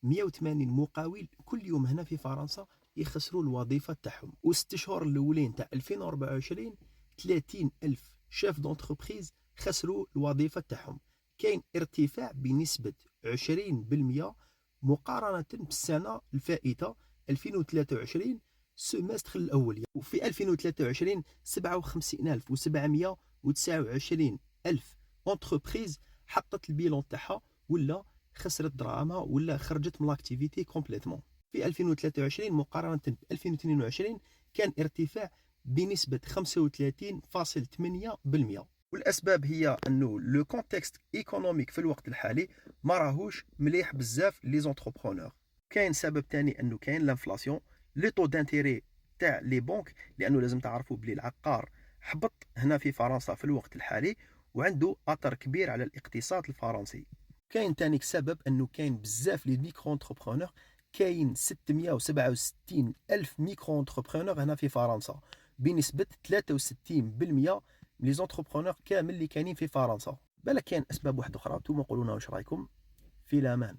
180 مقاول كل يوم هنا في فرنسا يخسروا الوظيفه تاعهم. و6 شهور الاولين تاع 2024 30 الف شاف دونتربريز خسروا الوظيفه تاعهم. كاين ارتفاع بنسبه 20% مقارنه بالسنه الفائته 2023 السيمستر الاول. وفي 2023 57729 الف اونتربريز حطت البيلون تاعها ولا خسرت دراهمها ولا خرجت من لاكتيفيتي كومبليتمون. في 2023 مقارنه ب 2022 كان ارتفاع بنسبه 35.8%. والاسباب هي انه لو كونتكست ايكونوميك في الوقت الحالي ما راهوش مليح بزاف لي زونتربرونور. كاين سبب ثاني انه كاين لانفلاسيون، لي طو دانتيري تاع لي بنك، لانه لازم تعرفوا بلي العقار حبط هنا في فرنسا في الوقت الحالي وعنده اثر كبير على الاقتصاد الفرنسي. كاين ثاني سبب انه كاين بزاف لي ميكرو انتربرونور، كاين 667 الف ميكرو انتربرونور هنا في فرنسا بنسبه 63% لي زونتربرونور كامل اللي كاينين في فرنسا. بالك كاين اسباب واحده اخرى، نتوما قولوا لنا واش رايكم. في الامان.